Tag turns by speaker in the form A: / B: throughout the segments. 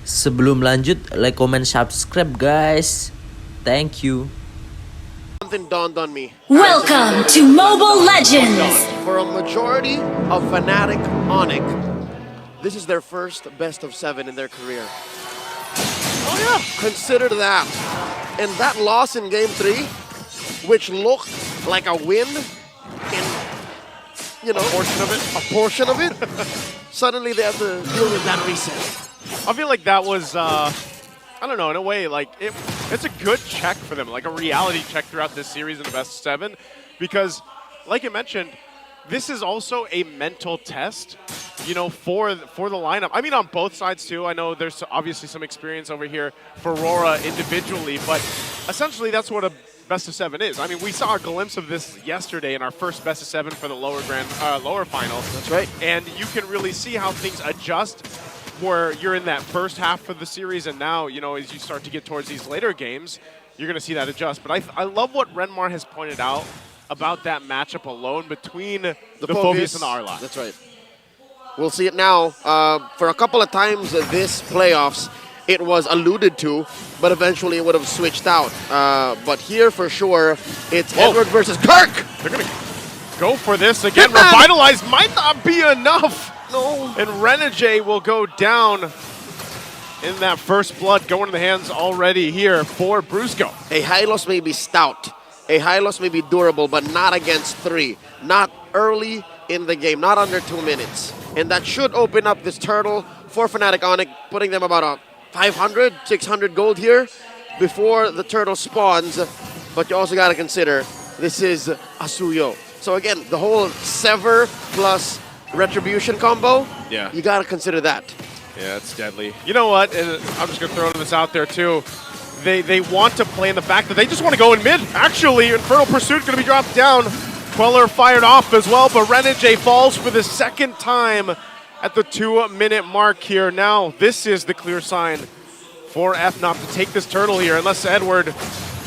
A: Sebelum lanjut, like, comment, subscribe guys. Thank you.
B: Something dawned on me.
C: Welcome to Mobile Legends!
B: For a majority of Fnatic Onic, this is their first best of 7 in their career. Oh yeah, consider that. And that loss in game 3, which looked like a win in, a portion of it, suddenly they have to deal with that reset.
D: I feel like that was, I don't know, in a way, like, it's a good check for them, like a reality check throughout this series in the best of 7, because, like you mentioned, this is also a mental test, for the lineup. I mean, on both sides, too. I know there's obviously some experience over here for Aurora individually, but essentially that's what a best of 7 is. I mean, we saw a glimpse of this yesterday in our first best of 7 for the lower finals.
B: That's right.
D: And you can really see how things adjust where you're in that first half of the series, and now, as you start to get towards these later games, you're going to see that adjust. But I love what Renmar has pointed out about that matchup alone between the Phobius and the Arlot.
B: That's right. We'll see it now. For a couple of times this playoffs, it was alluded to, but eventually it would have switched out. But here, for sure, it's Edward versus Kirk!
D: They're going to go for this again. Revitalize might not be enough.
B: No.
D: And Renegade will go down in that first blood, going in the hands already here for Brusco.
B: A Hylos may be stout. A Hylos may be durable, but not against 3. Not early in the game, not under 2 minutes. And that should open up this turtle for Fnatic Onic, putting them about a 500, 600 gold here before the turtle spawns. But you also got to consider, this is Asuyo. So again, the whole Sever plus Retribution combo, you got to consider that.
D: Yeah, it's deadly. You know what? And I'm just going to throw this out there, too. They want to play in the fact that they just want to go in mid. Actually, Infernal Pursuit going to be dropped down. Queller fired off as well, but Renegade falls for the second time at the 2-minute mark here. Now, this is the clear sign for FNOP to take this turtle here, unless Edward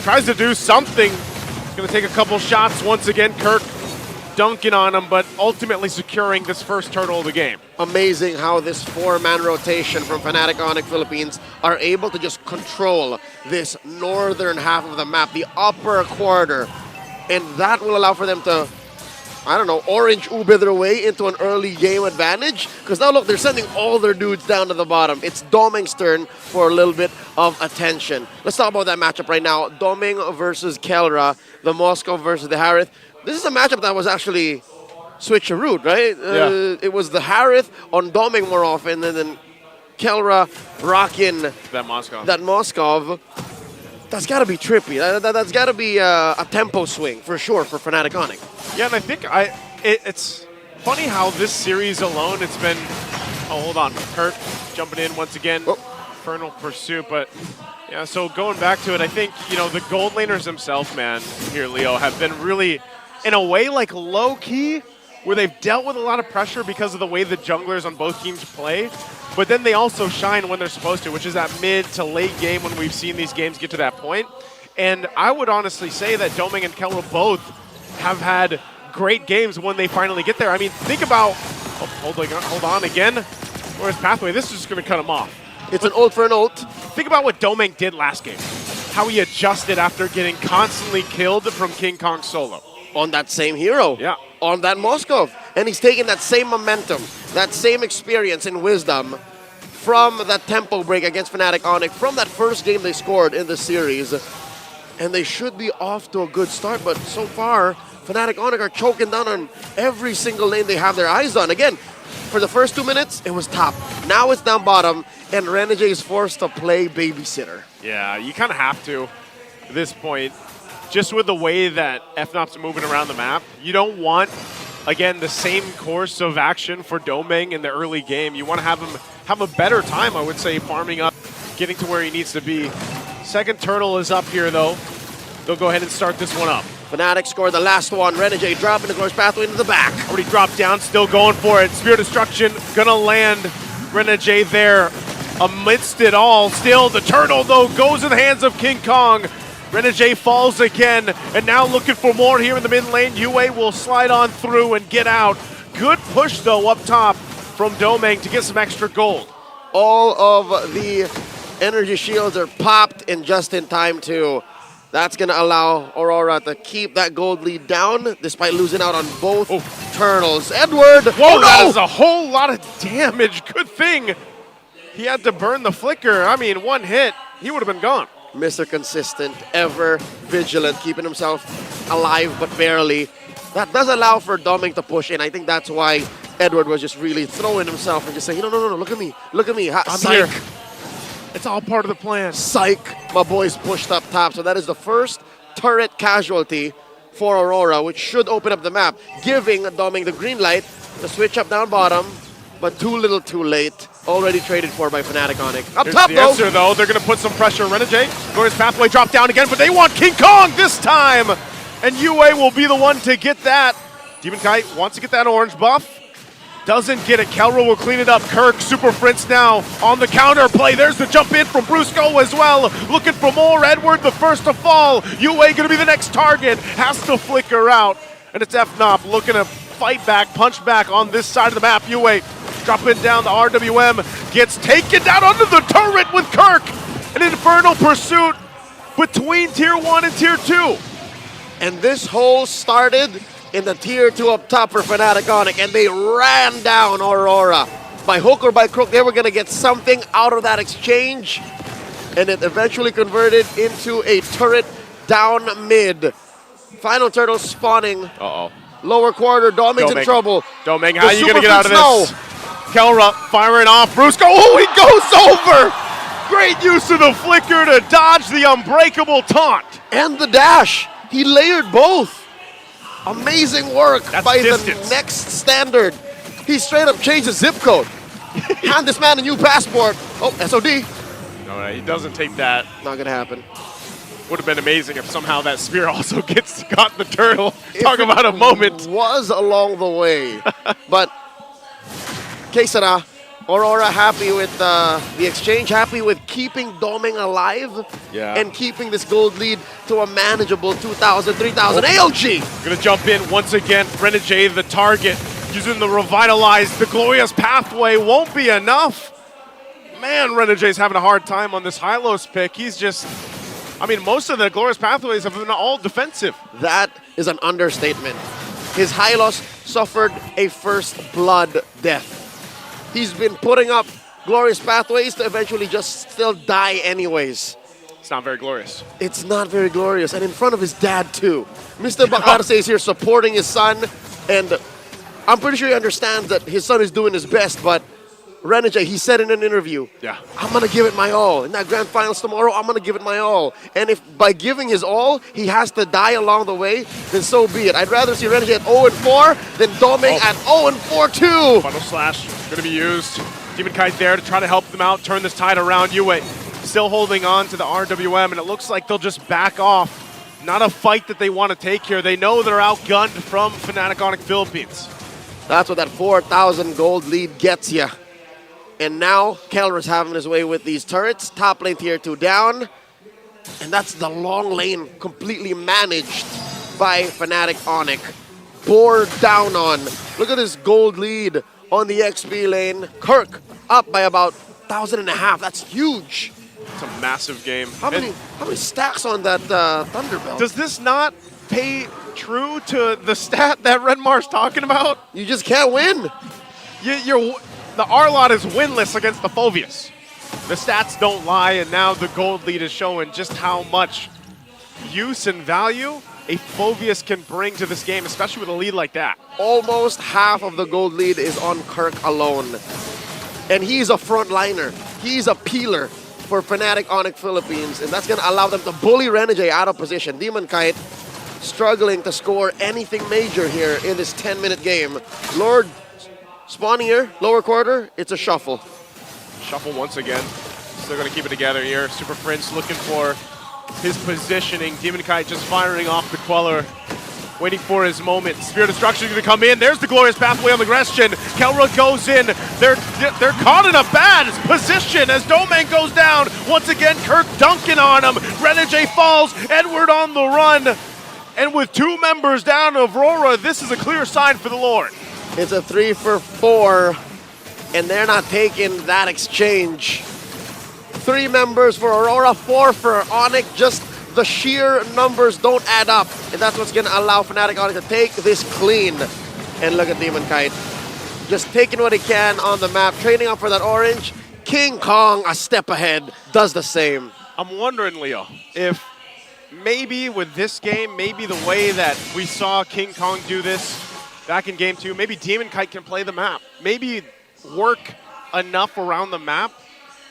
D: tries to do something. He's going to take a couple shots once again. Kirk dunking on him, but ultimately securing this first turtle of the game.
B: Amazing how this 4-man rotation from Fnatic Onic Philippines are able to just control this northern half of the map, the upper quarter. And that will allow for them to, orange Ube their way into an early game advantage. Because now look, they're sending all their dudes down to the bottom. It's Doming's turn for a little bit of attention. Let's talk about that matchup right now. Doming versus Kelra, the Moscow versus the Harith. This is a matchup that was actually switcheroo, right? It was the Harith on Doming more often, and then Kelra rocking
D: that Moscow.
B: That's got to be trippy. That's got to be a tempo swing for sure for Fnatic Onic.
D: Yeah, and I think it's funny how this series alone, it's been... Oh, hold on. Kurt jumping in once again. Infernal Pursuit, but... Yeah, so going back to it, I think, the gold laners themselves, man, here, Leo, have been really, in a way, like low-key, where they've dealt with a lot of pressure because of the way the junglers on both teams play. But then they also shine when they're supposed to, which is that mid to late game when we've seen these games get to that point. And I would honestly say that Doming and Kelro both have had great games when they finally get there. I mean, think about... Oh, hold on again. Where's Pathway? This is just going to cut him off.
B: It's an ult for an ult.
D: Think about what Doming did last game. How he adjusted after getting constantly killed from King Kong solo.
B: On that same hero.
D: Yeah.
B: On that Moskov. And he's taking that same momentum, that same experience and wisdom from that tempo break against Fnatic Onic, from that first game they scored in the series. And they should be off to a good start, but so far, Fnatic Onic are choking down on every single lane they have their eyes on. Again, for the first 2 minutes, it was top. Now it's down bottom, and Renegade is forced to play babysitter.
D: Yeah, you kind of have to at this point. Just with the way that FNOP's moving around the map, you don't want, again, the same course of action for Doming in the early game. You want to have him have a better time, I would say, farming up, getting to where he needs to be. Second turtle is up here, though. They'll go ahead and start this one up.
B: Fnatic scored the last one. Renegade dropping the Glorious Pathway into the back.
D: Already dropped down, still going for it. Spear Destruction gonna land Renegade there amidst it all. Still, the turtle, though, goes in the hands of King Kong. Renegade falls again, and now looking for more here in the mid lane. UA will slide on through and get out. Good push, though, up top from Doming to get some extra gold.
B: All of the energy shields are popped and just in time too. That's going to allow Aurora to keep that gold lead down despite losing out on both turtles. Edward!
D: Whoa,
B: oh,
D: that
B: no!
D: is a whole lot of damage. Good thing he had to burn the flicker. I mean, one hit, he would have been gone.
B: Mr. Consistent, ever vigilant, keeping himself alive but barely. That does allow for Doming to push in. I think that's why Edward was just really throwing himself and just saying, no, look at me, look at me.
D: I'm
B: Psych.
D: here. It's all part of the plan.
B: Psych, my boy's pushed up top. So that is the first turret casualty for Aurora, which should open up the map, giving Doming the green light to switch up down bottom, but too little too late. Already traded for by Fnatic Onic. Up
D: Here's
B: top
D: the
B: though.
D: answer, though. They're going to put some pressure on Renegade. Glorious Pathway drop down again, but they want King Kong this time. And UA will be the one to get that. Demon Kite wants to get that orange buff. Doesn't get it. Kelro will clean it up. Kirk, Super Prince now on the counter play. There's the jump in from Brusco as well. Looking for more. Edward, the first to fall. UA going to be the next target. Has to flicker out. And it's FNOP looking to fight back, punch back on this side of the map. UA dropping down the RWM. Gets taken down under the turret with Kirk. An infernal pursuit between Tier 1 and Tier 2.
B: And this hole started in the Tier 2 up top for Fnatic Onic, and they ran down Aurora. By hook or by crook, they were going to get something out of that exchange, and it eventually converted into a turret down mid. Final turtle spawning.
D: Uh-oh.
B: Lower quarter, Doming's in trouble.
D: Doming, how are you
B: The
D: going to get out of
B: Super
D: this? Kelra firing off. Brusco, oh, he goes over! Great use of the flicker to dodge the unbreakable taunt.
B: And the dash. He layered both. Amazing work by
D: distance.
B: the next standard. He straight up changed the zip code. Hand this man a new passport. Oh, SOD.
D: No, he doesn't take that.
B: Not gonna happen.
D: Would have been amazing if somehow that spear also got the turtle. Talk about a moment.
B: Was along the way. But Kesara, Aurora happy with the exchange, happy with keeping Doming alive and keeping this gold lead to a manageable 2,000, 3,000 AOG.
D: Gonna jump in once again. Renegade, the target, using the revitalize. The glorious pathway won't be enough. Man, Renegade's having a hard time on this Hylos pick. He's just, I mean, most of the glorious pathways have been all defensive.
B: That is an understatement. His Hylos suffered a first blood death. He's been putting up glorious pathways to eventually just still die anyways.
D: It's not very glorious.
B: It's not very glorious, and in front of his dad too. Mr. Bacarse is here supporting his son, and I'm pretty sure he understands that his son is doing his best, but Renegade, he said in an interview, I'm going to give it my all. In that grand finals tomorrow, I'm going to give it my all. And if by giving his all, he has to die along the way, then so be it. I'd rather see Renegade at 0-4 than Doming at 0-4 too.
D: Final slash going to be used. Demon Kite there to try to help them out, turn this tide around. UA still holding on to the RWM, and it looks like they'll just back off. Not a fight that they want to take here. They know they're outgunned from Fnatic Onic Philippines.
B: That's what that 4,000 gold lead gets you. And now, Kelra's having his way with these turrets. Top lane Tier 2 down. And that's the long lane completely managed by Fnatic Onic. Bore down on. Look at this gold lead on the XP lane. Kirk up by about 1,500. That's huge.
D: It's a massive game.
B: How many stacks on that Thunderbelt?
D: Does this not pay true to the stat that Redmar's talking about?
B: You just can't win.
D: The R-Lot is winless against the Phoveus. The stats don't lie, and now the gold lead is showing just how much use and value a Phoveus can bring to this game, especially with a lead like that.
B: Almost half of the gold lead is on Kirk alone. And he's a frontliner. He's a peeler for Fnatic Onic Philippines, and that's going to allow them to bully Renegade out of position. Demon Kite struggling to score anything major here in this 10-minute game. Lord spawning here, lower quarter, it's a shuffle.
D: Shuffle once again. Still going to keep it together here. Super Prince looking for his positioning. Demon Kite just firing off the Queller, waiting for his moment. Spear Destruction is going to come in. There's the glorious pathway on the aggression. Kelra goes in. They're caught in a bad position as Domang goes down. Once again, Kirk dunking on him. Renegade falls. Edward on the run. And with 2 members down of Aurora, this is a clear sign for the Lord.
B: It's a 3-for-4 and they're not taking that exchange. 3 members for Aurora, 4 for Onic. Just the sheer numbers don't add up, and that's what's gonna allow Fnatic Onic to take this clean. And look at Demon Kite, just taking what he can on the map, trading up for that orange. King Kong, a step ahead, does the same.
D: I'm wondering, Leo, if maybe with this game, maybe the way that we saw King Kong do this back in Game 2, maybe Demon Kite can play the map. Maybe work enough around the map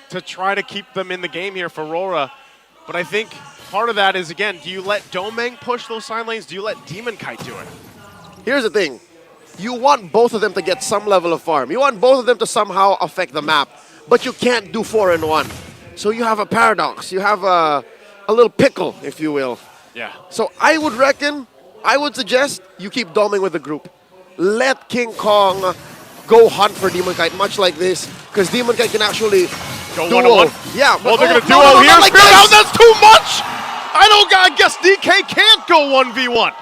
D: to try to keep them in the game here for Aurora. But I think part of that is, again, do you let Domeng push those side lanes? Do you let Demon Kite do it?
B: Here's the thing. You want both of them to get some level of farm. You want both of them to somehow affect the map. But you can't do 4 in 1. So you have a paradox. You have a little pickle, if you will.
D: Yeah.
B: So I would suggest you keep Domeng with the group. Let King Kong go hunt for Demon Kite, much like this, because Demon Kite can actually
D: Go
B: duo.
D: 1-on-1?
B: Yeah.
D: Well, they're going to
B: no,
D: duo
B: no,
D: here.
B: not like
D: Spirit
B: this.
D: out, that's too much! I guess DK can't go 1v1.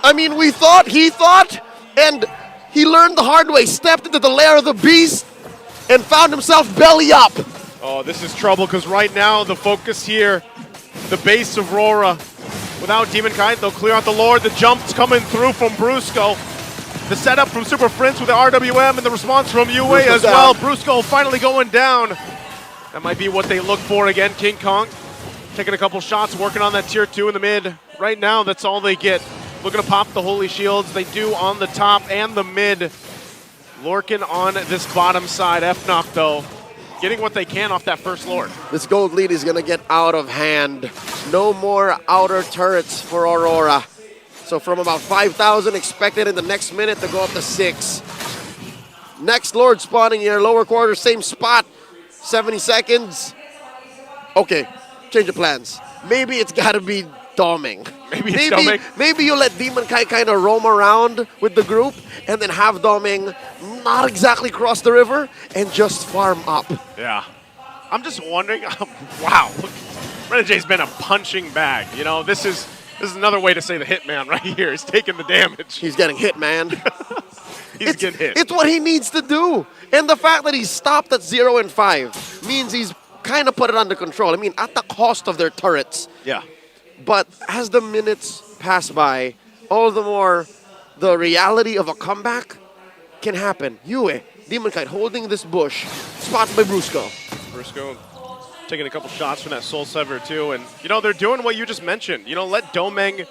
B: I mean, he thought, and he learned the hard way, stepped into the lair of the beast, and found himself belly up.
D: Oh, this is trouble, because right now the focus here, the base of Aurora, without Demon Kite, they'll clear out the Lord. The jump's coming through from Brusco. The setup from Super Prince with the RWM and the response from UA as well. Brusco finally going down. That might be what they look for again. King Kong taking a couple shots, working on that tier 2 in the mid. Right now, that's all they get. Looking to pop the Holy Shields. They do on the top and the mid. Lurking on this bottom side. Fnatic, though, getting what they can off that first Lord.
B: This gold lead is going to get out of hand. No more outer turrets for Aurora. So from about 5,000 expected in the next minute to go up to 6. Next Lord spawning here, lower quarter, same spot. 70 seconds. Okay, change of plans. Maybe it's got to be Domeng. Maybe you let Demon Kite kind of roam around with the group and then have Domeng not exactly cross the river and just farm up.
D: Yeah. I'm just wondering, wow, Renegades been a punching bag. You know, this is another way to say the hitman right here. He's taking the damage.
B: He's getting hit, man.
D: He's getting hit.
B: It's what he needs to do. And the fact that he's stopped at 0 and 5 means he's kind of put it under control. I mean, at the cost of their turrets.
D: Yeah.
B: But as the minutes pass by, all the more the reality of a comeback can happen. Yue, Demon Kite holding this bush, spotted by Brusco.
D: Brusco taking a couple shots from that Soul Sever too. And, you know, they're doing what you just mentioned. You know, let Domeng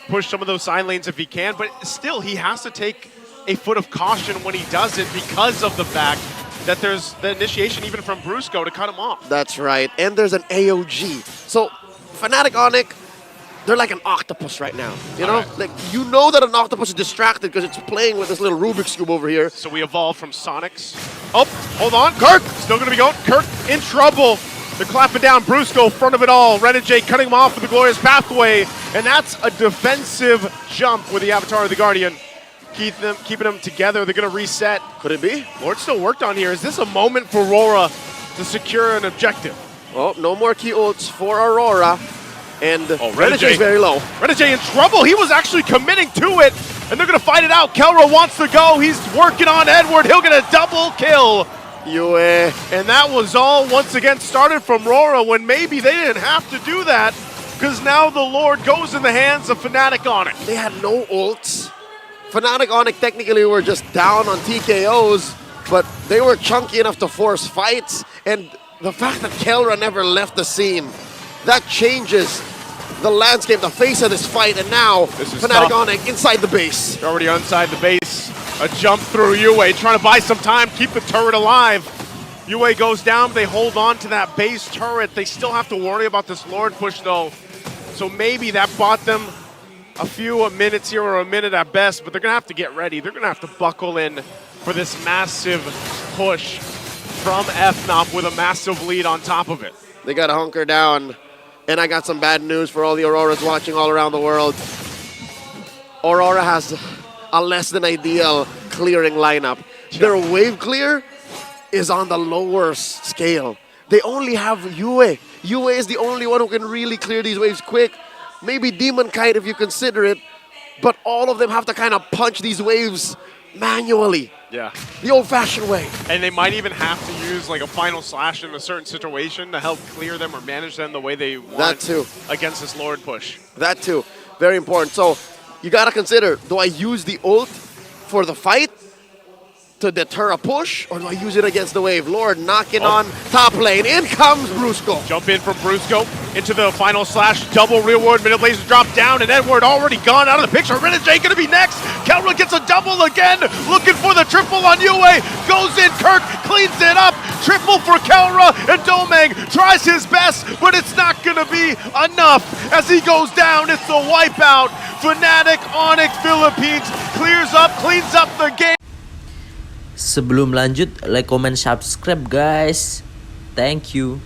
D: push some of those side lanes if he can. But still, he has to take a foot of caution when he does it because of the fact that there's the initiation even from Brusco to cut him off.
B: That's right. And there's an AOG. So Fnatic Onic, they're like an octopus right now. You know? Like, you know that an octopus is distracted because it's playing with this little Rubik's Cube over here.
D: So we evolved from Sonics. Oh, hold on. Kirk still going to be going. Kirk in trouble. They're clapping down Brusco, front of it all. Renegade cutting him off with the Glorious Pathway. And that's a defensive jump with the Avatar of the Guardian. Keeping them together. They're going to reset.
B: Could it be?
D: Lord still worked on here. Is this a moment for Aurora to secure an objective?
B: Well, no more key ults for Aurora. And
D: Renegade
B: is very low.
D: Renegade in trouble. He was actually committing to it. And they're going to fight it out. Kelra wants to go. He's working on Edward. He'll get a double kill.
B: Yue.
D: And that was all once again started from Aurora when maybe they didn't have to do that because now the Lord goes in the hands of Fnatic Onic.
B: They had no ults. Fnatic Onic technically were just down on TKOs, but they were chunky enough to force fights. And the fact that Kelra never left the scene, that changes the landscape, the face of this fight. And now Fnatic Onic inside the base.
D: They're already inside the base. A jump through Yue, trying to buy some time, keep the turret alive. Yue goes down, they hold on to that base turret. They still have to worry about this Lord push though. So maybe that bought them a few minutes here or a minute at best, but they're gonna have to get ready. They're gonna have to buckle in for this massive push from Fnatic with a massive lead on top of it.
B: They gotta hunker down. And I got some bad news for all the Auroras watching all around the world. Aurora has a less than ideal clearing lineup. Their wave clear is on the lower scale. They only have Yue. Yue is the only one who can really clear these waves quick. Maybe Demon Kite if you consider it, but all of them have to kind of punch these waves manually.
D: Yeah.
B: The old-fashioned way.
D: And they might even have to use like a final slash in a certain situation to help clear them or manage them the way they want.
B: That too.
D: Against this Lord push.
B: That too. Very important. So you got to consider, do I use the ult for the fight to deter a push, or do I use it against the wave? Lord knocking on top lane. In comes Brusco.
D: Jump in from Brusco into the final slash. Double reward. Minute Blaze drop down, and Edward already gone out of the picture. Renegade going to be next. Kelra gets a double again. Looking for the triple on Yue. Goes in. Kirk cleans it up. Triple for Kelra, and Domang tries his best, but it's not going to be enough. As he goes down, it's the wipeout. Fnatic Onic Philippines clears up, cleans up the game.
A: Sebelum lanjut, like, comment, subscribe guys. Thank you.